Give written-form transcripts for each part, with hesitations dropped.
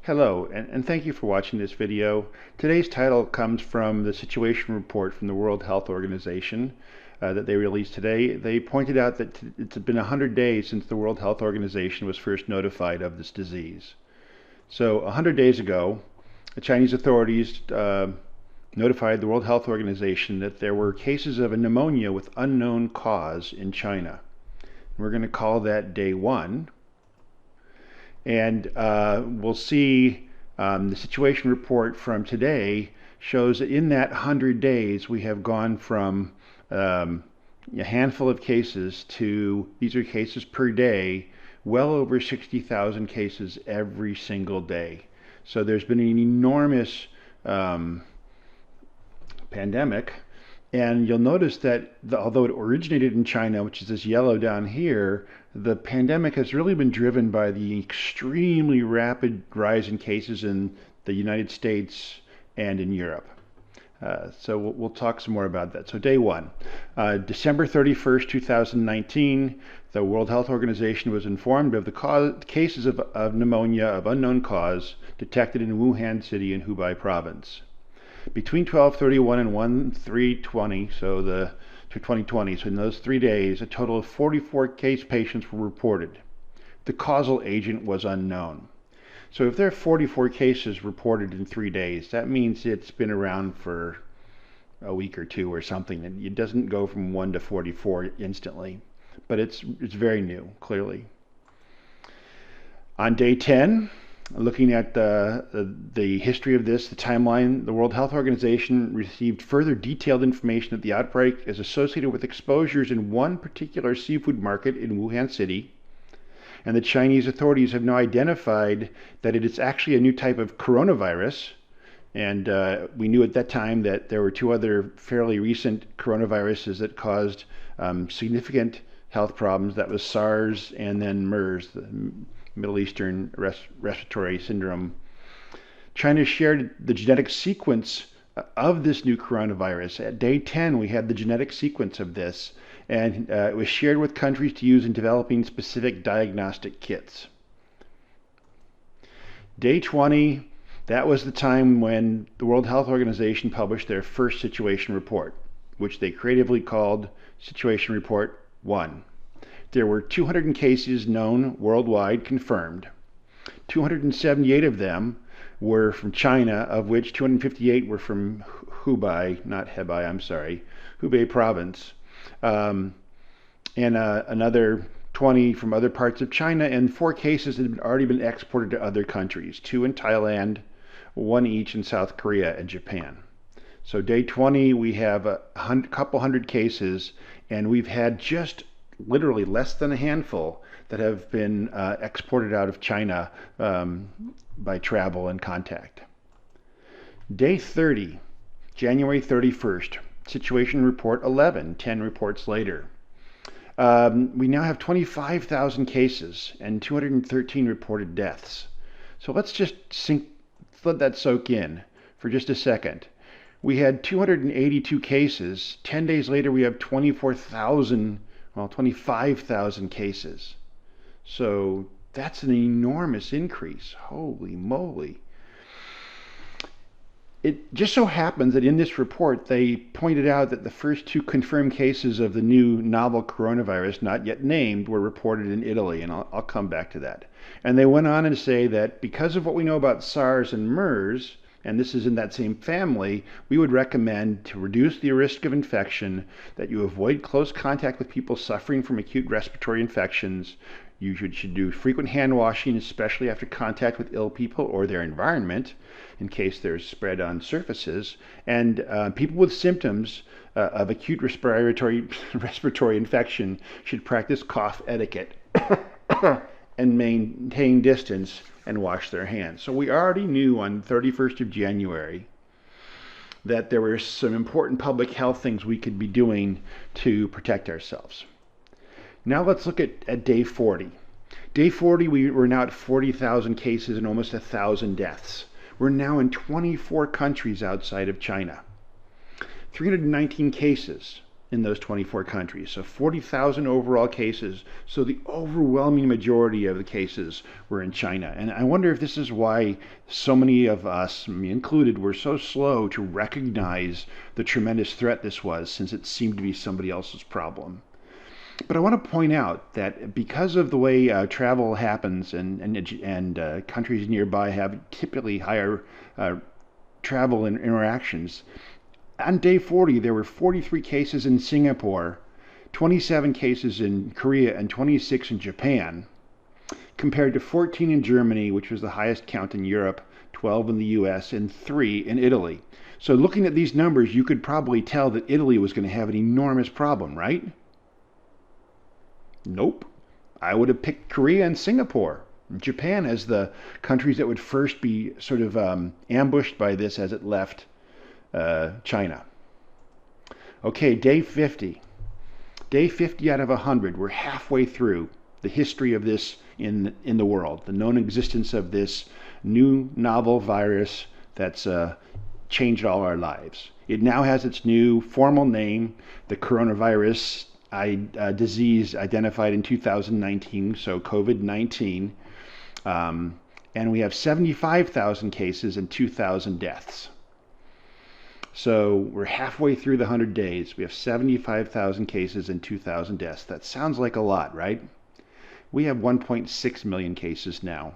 Hello, and thank you for watching this video. Today's title comes from the situation report from the World Health Organization that they released today. They pointed out that it's been 100 days since the World Health Organization was first notified of this disease. So 100 days ago, the Chinese authorities notified the World Health Organization that there were cases of a pneumonia with unknown cause in China. We're going to call that day 1. And we'll see the situation report from today shows that in that 100 days we have gone from a handful of cases to, these are cases per day, well over 60,000 cases every single day. So there's been an enormous pandemic. And you'll notice that although it originated in China, which is this yellow down here, the pandemic has really been driven by the extremely rapid rise in cases in the United States and in Europe. So we'll talk some more about that. So day 1, December 31st, 2019, the World Health Organization was informed of the cases of pneumonia of unknown cause detected in Wuhan City in Hubei province. Between 12/31 and 1/3/20, so the 2020, so in those 3 days, a total of 44 case patients were reported. The causal agent was unknown. So if there are 44 cases reported in 3 days, that means it's been around for a week or two or something. And it doesn't go from 1 to 44 instantly, but it's very new, clearly. On day 10, looking at the history of this, the timeline, the World Health Organization received further detailed information that the outbreak is associated with exposures in one particular seafood market in Wuhan City, and the Chinese authorities have now identified that it is actually a new type of coronavirus. And we knew at that time that there were 2 other fairly recent coronaviruses that caused significant health problems. That was SARS and then MERS, the Middle Eastern Respiratory Syndrome. China shared the genetic sequence of this new coronavirus. At day 10, we had the genetic sequence of this, and it was shared with countries to use in developing specific diagnostic kits. Day 20, that was the time when the World Health Organization published their first situation report, which they creatively called Situation Report 1. There were 200 cases known worldwide confirmed. 278 of them were from China, of which 258 were from Hubei, not Hebei, I'm sorry, Hubei province, and another 20 from other parts of China, and 4 cases that had already been exported to other countries, 2 in Thailand, 1 each in South Korea and Japan. So day 20, we have a couple hundred cases, and we've had just literally less than a handful that have been exported out of China by travel and contact. Day 30, January 31st, Situation Report 11, 10 reports later. We now have 25,000 cases and 213 reported deaths. So let's just let that soak in for just a second. We had 282 cases. 10 days later, we have 25,000 cases. So that's an enormous increase. Holy moly. It just so happens that in this report, they pointed out that the first 2 confirmed cases of the new novel coronavirus, not yet named, were reported in Italy, and I'll come back to that. And they went on to say that because of what we know about SARS and MERS, and this is in that same family, we would recommend to reduce the risk of infection that you avoid close contact with people suffering from acute respiratory infections. You should do frequent hand washing, especially after contact with ill people or their environment, in case there's spread on surfaces. And people with symptoms of acute respiratory infection should practice cough etiquette and maintain distance and wash their hands. So we already knew on 31st of January that there were some important public health things we could be doing to protect ourselves. Now let's look at day 40. Day 40, we were now at 40,000 cases and almost 1,000 deaths. We're now in 24 countries outside of China. 319 cases, in those 24 countries. So 40,000 overall cases. So the overwhelming majority of the cases were in China. And I wonder if this is why so many of us, me included, were so slow to recognize the tremendous threat this was, since it seemed to be somebody else's problem. But I want to point out that because of the way travel happens and countries nearby have typically higher travel and interactions, on day 40 there were 43 cases in Singapore, 27 cases in Korea, and 26 in Japan, compared to 14 in Germany, which was the highest count in Europe, 12 in the US, and 3 in Italy. So looking at these numbers, you could probably tell that Italy was going to have an enormous problem, right? Nope. I would have picked Korea and Singapore, Japan as the countries that would first be sort of ambushed by this as it left China. Okay, day 50. Day 50 out of 100. We're halfway through the history of this in the world, the known existence of this new novel virus that's changed all our lives. It now has its new formal name, the coronavirus disease identified in 2019, so COVID-19, and we have 75,000 cases and 2,000 deaths. So we're halfway through the 100 days. We have 75,000 cases and 2,000 deaths. That sounds like a lot, right? We have 1.6 million cases now.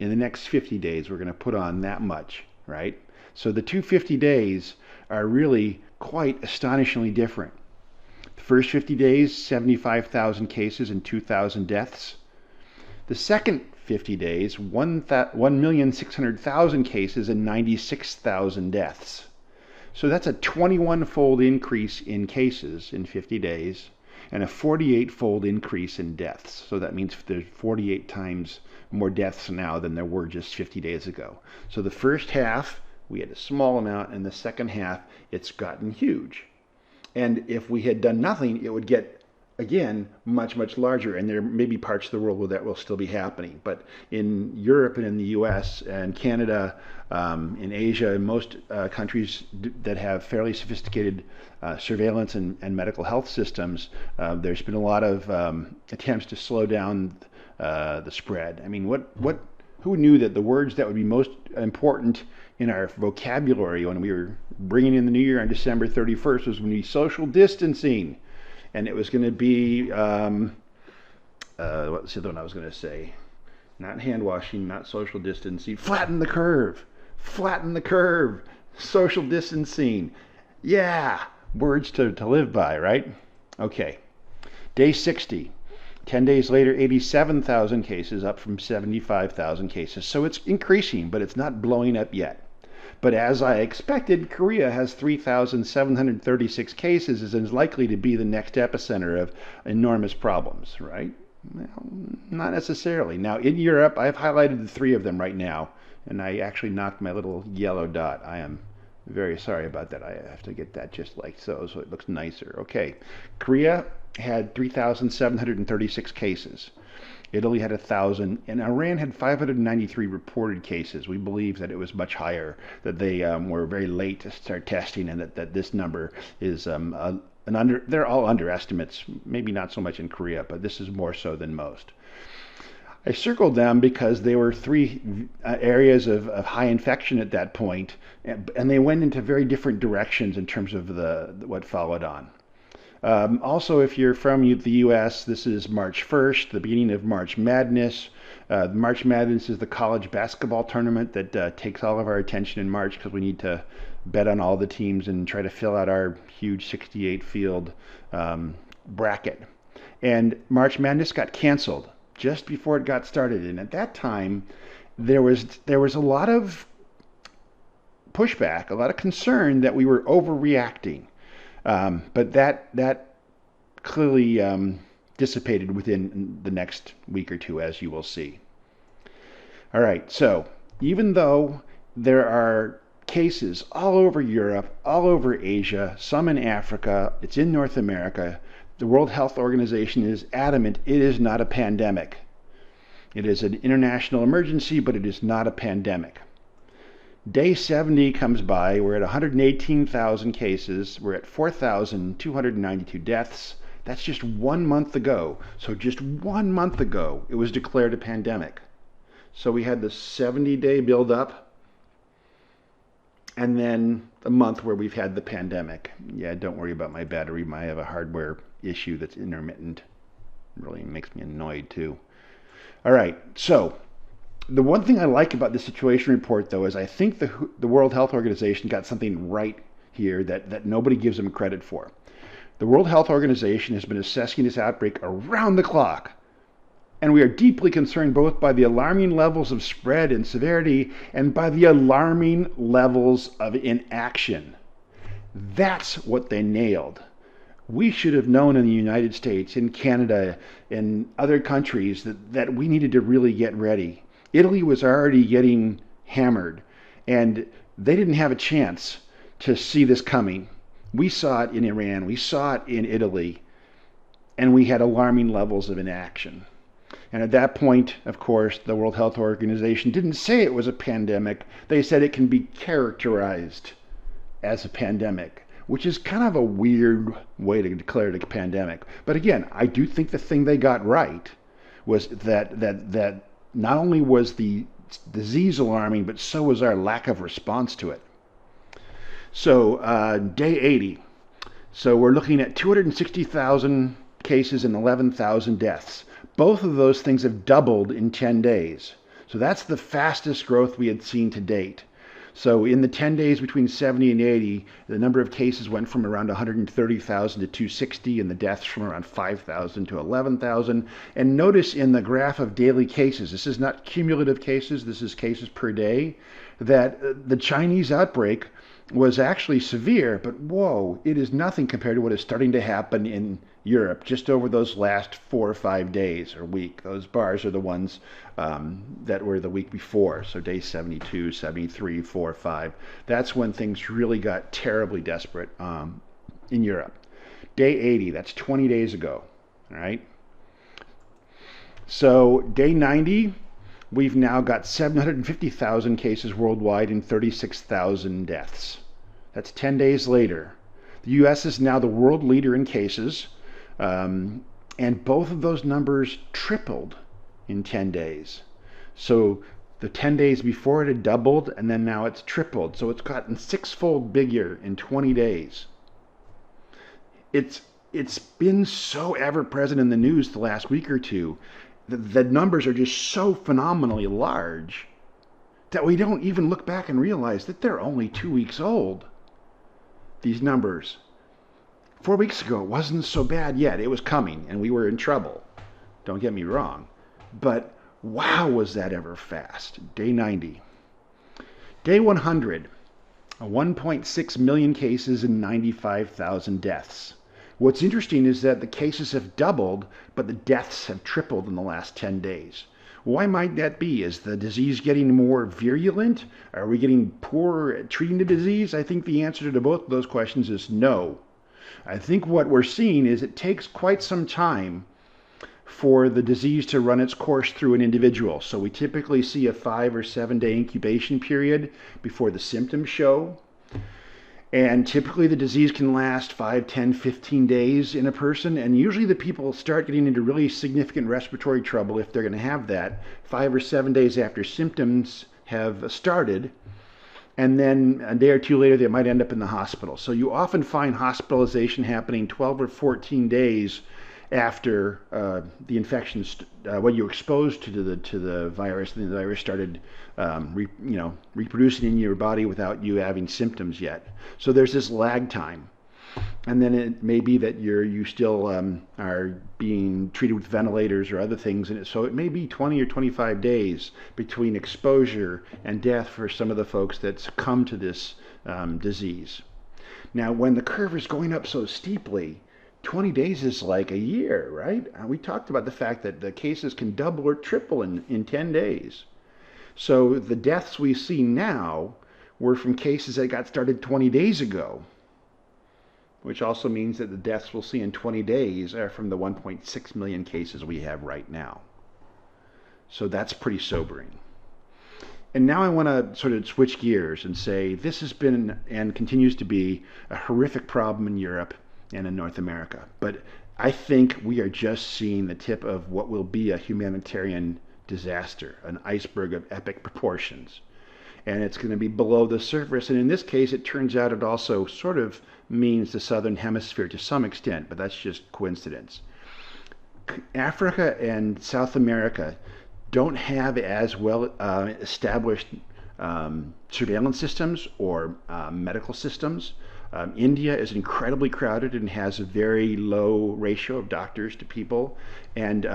In the next 50 days, we're going to put on that much, right? So the 250 days are really quite astonishingly different. The first 50 days, 75,000 cases and 2,000 deaths. The second 50 days, 1,600,000 cases and 96,000 deaths. So that's a 21-fold increase in cases in 50 days and a 48-fold increase in deaths. So that means there's 48 times more deaths now than there were just 50 days ago. So the first half, we had a small amount, and the second half, it's gotten huge. And if we had done nothing, it would get, again, much, much larger. And there may be parts of the world where that will still be happening. But in Europe and in the US and Canada, in Asia, and most countries that have fairly sophisticated surveillance and medical health systems, there's been a lot of attempts to slow down the spread. I mean, who knew that the words that would be most important in our vocabulary when we were bringing in the new year on December 31st was going to be social distancing, and it was going to be what's the other one I was going to say? Not hand washing, not social distancing. Flatten the curve, social distancing. Yeah, words to live by, right? Okay, day 60. 10 days later, 87,000 cases, up from 75,000 cases. So it's increasing, but it's not blowing up yet. But as I expected, Korea has 3,736 cases and is likely to be the next epicenter of enormous problems, right? Well, not necessarily. Now, in Europe, I've highlighted the 3 of them right now, and I actually knocked my little yellow dot. I am very sorry about that. I have to get that just like so it looks nicer. Okay, Korea had 3,736 cases. Italy had 1,000, and Iran had 593 reported cases. We believe that it was much higher, that they were very late to start testing, and that this number is they're all underestimates, maybe not so much in Korea, but this is more so than most. I circled them because they were 3 areas of high infection at that point, and they went into very different directions in terms of what followed on. Also, if you're from the U.S., this is March 1st, the beginning of March Madness. March Madness is the college basketball tournament that takes all of our attention in March because we need to bet on all the teams and try to fill out our huge 68-field bracket. And March Madness got canceled just before it got started. And at that time, there was a lot of pushback, a lot of concern that we were overreacting. But that clearly dissipated within the next week or two, as you will see. All right, so even though there are cases all over Europe, all over Asia, some in Africa, it's in North America, the World Health Organization is adamant it is not a pandemic. It is an international emergency, but it is not a pandemic. Day 70 comes by. We're at 118,000 cases. We're at 4,292 deaths. That's just 1 month ago. So just 1 month ago, it was declared a pandemic. So we had the 70-day buildup, and then a month where we've had the pandemic. Yeah, don't worry about my battery. I have a hardware issue that's intermittent. It really makes me annoyed too. All right, so the one thing I like about the situation report, though, is I think the World Health Organization got something right here that nobody gives them credit for. The World Health Organization has been assessing this outbreak around the clock, and we are deeply concerned both by the alarming levels of spread and severity and by the alarming levels of inaction. That's what they nailed. We should have known in the United States, in Canada, in other countries that we needed to really get ready. Italy was already getting hammered, and they didn't have a chance to see this coming. We saw it in Iran, we saw it in Italy, and we had alarming levels of inaction. And at that point, of course, the World Health Organization didn't say it was a pandemic. They said it can be characterized as a pandemic, which is kind of a weird way to declare it a pandemic. But again, I do think the thing they got right was that not only was the disease alarming, but so was our lack of response to it. So day 80. So we're looking at 260,000 cases and 11,000 deaths. Both of those things have doubled in 10 days. So that's the fastest growth we had seen to date. So in the 10 days between 70 and 80, the number of cases went from around 130,000 to 260, and the deaths from around 5,000 to 11,000. And notice in the graph of daily cases, this is not cumulative cases, this is cases per day, that the Chinese outbreak was actually severe, but whoa, it is nothing compared to what is starting to happen in Europe just over those last 4 or 5 days or week. Those bars are the ones that were the week before. So day 72, 73, 4, 5. That's when things really got terribly desperate in Europe. Day 80, that's 20 days ago. All right. So day 90, we've now got 750,000 cases worldwide and 36,000 deaths. That's 10 days later. The U.S. is now the world leader in cases, and both of those numbers tripled in 10 days. So the 10 days before it had doubled, and then now it's tripled. So it's gotten six-fold bigger in 20 days. It's been so ever-present in the news the last week or two. The numbers are just so phenomenally large that we don't even look back and realize that they're only 2 weeks old. These numbers. 4 weeks ago, it wasn't so bad yet. It was coming, and we were in trouble. Don't get me wrong. But wow, was that ever fast. Day 90. Day 100. 1.6 million cases and 95,000 deaths. What's interesting is that the cases have doubled, but the deaths have tripled in the last 10 days. Why might that be? Is the disease getting more virulent? Are we getting poorer at treating the disease? I think the answer to both of those questions is no. I think what we're seeing is it takes quite some time for the disease to run its course through an individual. So we typically see a 5 or 7 day incubation period before the symptoms show. And typically the disease can last 5, 10, 15 days in a person. And usually the people start getting into really significant respiratory trouble, if they're going to have that, 5 or 7 days after symptoms have started. And then a day or two later, they might end up in the hospital. So you often find hospitalization happening 12 or 14 days after the infection, when you're exposed to the virus, and the virus started reproducing in your body without you having symptoms yet. So there's this lag time. And then it may be that you still are being treated with ventilators or other things. And so it may be 20 or 25 days between exposure and death for some of the folks that succumb to this disease. Now, when the curve is going up so steeply, 20 days is like a year, right? We talked about the fact that the cases can double or triple in 10 days. So the deaths we see now were from cases that got started 20 days ago, which also means that the deaths we'll see in 20 days are from the 1.6 million cases we have right now. So that's pretty sobering. And now I want to sort of switch gears and say this has been and continues to be a horrific problem in Europe and in North America. But I think we are just seeing the tip of what will be a humanitarian disaster, an iceberg of epic proportions. And it's going to be below the surface. And in this case, it turns out it also sort of means the southern hemisphere to some extent, but that's just coincidence. Africa and South America don't have as well established surveillance systems or medical systems. India is incredibly crowded and has a very low ratio of doctors to people. And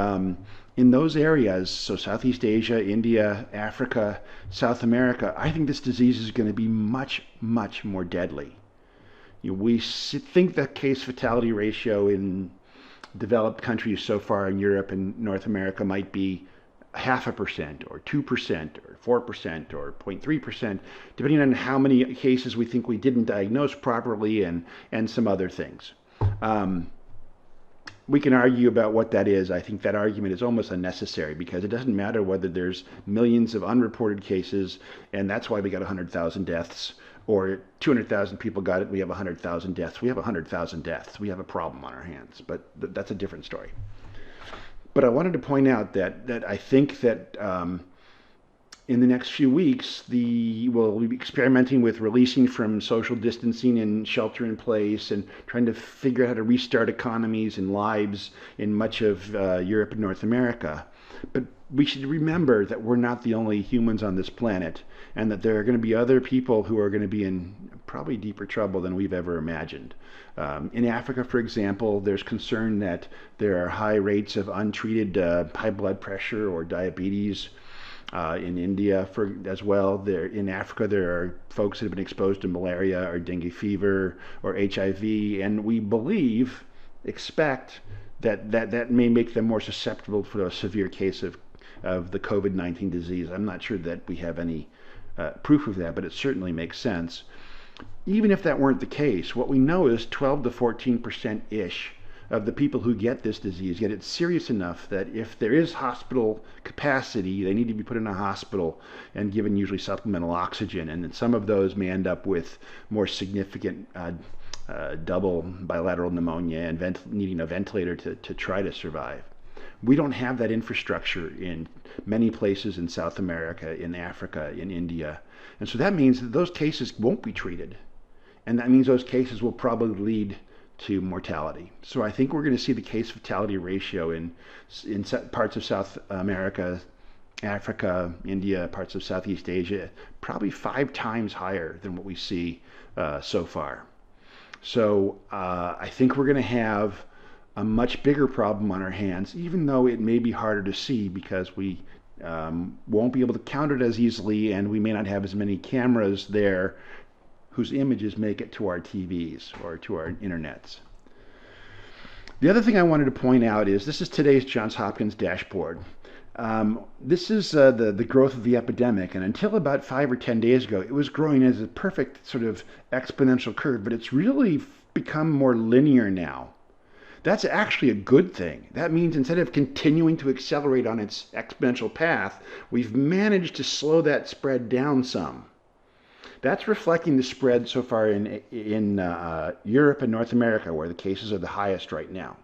in those areas, so Southeast Asia, India, Africa, South America, I think this disease is going to be much, much more deadly. We think the case fatality ratio in developed countries so far in Europe and North America might be 0.5% or 2% or 4% or 0.3%, depending on how many cases we think we didn't diagnose properly and some other things. We can argue about what that is. I think that argument is almost unnecessary because it doesn't matter whether there's millions of unreported cases and that's why we got 100,000 deaths, or 200,000 people got it, we have 100,000 deaths. We have 100,000 deaths. We have a problem on our hands, but that's a different story. But I wanted to point out that I think that in the next few weeks, we'll be experimenting with releasing from social distancing and shelter in place and trying to figure out how to restart economies and lives in much of Europe and North America. But we should remember that we're not the only humans on this planet, and that there are going to be other people who are going to be in probably deeper trouble than we've ever imagined. In Africa, for example, there's concern that there are high rates of untreated high blood pressure or diabetes. In India, as well, in Africa, there are folks that have been exposed to malaria or dengue fever or HIV, and we expect that may make them more susceptible for a severe case of the COVID-19 disease. I'm not sure that we have any proof of that, but it certainly makes sense. Even if that weren't the case, what we know is 12 to 14%-ish of the people who get this disease get it serious enough that if there is hospital capacity, they need to be put in a hospital and given usually supplemental oxygen. And some of those may end up with more significant double bilateral pneumonia and needing a ventilator to try to survive. We don't have that infrastructure in many places in South America, in Africa, in India. And so that means that those cases won't be treated. And that means those cases will probably lead to mortality. So I think we're going to see the case fatality ratio in parts of South America, Africa, India, parts of Southeast Asia, probably 5 times higher than what we see so far. So I think we're going to have a much bigger problem on our hands, even though it may be harder to see because we won't be able to count it as easily, and we may not have as many cameras there whose images make it to our TVs or to our internets. The other thing I wanted to point out is this is today's Johns Hopkins dashboard. This is the growth of the epidemic, and until about 5 or 10 days ago, it was growing as a perfect sort of exponential curve, but it's really become more linear now. That's actually a good thing. That means instead of continuing to accelerate on its exponential path, we've managed to slow that spread down some. That's reflecting the spread so far in Europe and North America, where the cases are the highest right now.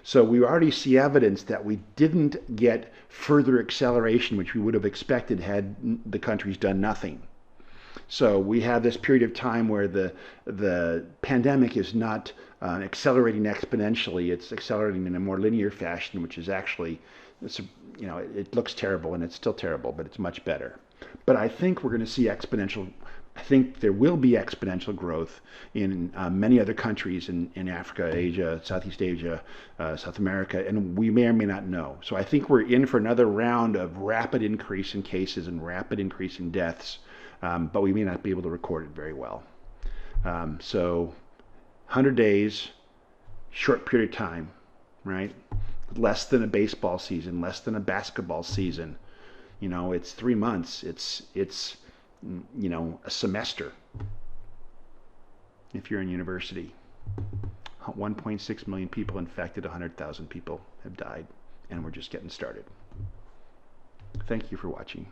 So we already see evidence that we didn't get further acceleration, which we would have expected had the countries done nothing. So we have this period of time where the pandemic is not accelerating exponentially. It's accelerating in a more linear fashion, which is actually, it looks terrible, and it's still terrible, but it's much better. But I think we're going to see I think there will be exponential growth in many other countries in Africa, Asia, Southeast Asia, South America, and we may or may not know. So I think we're in for another round of rapid increase in cases and rapid increase in deaths, but we may not be able to record it very well. So 100 days, short period of time, right? Less than a baseball season, less than a basketball season. It's 3 months. It's a semester if you're in university. 1.6 million people infected, 100,000 people have died, and we're just getting started. Thank you for watching.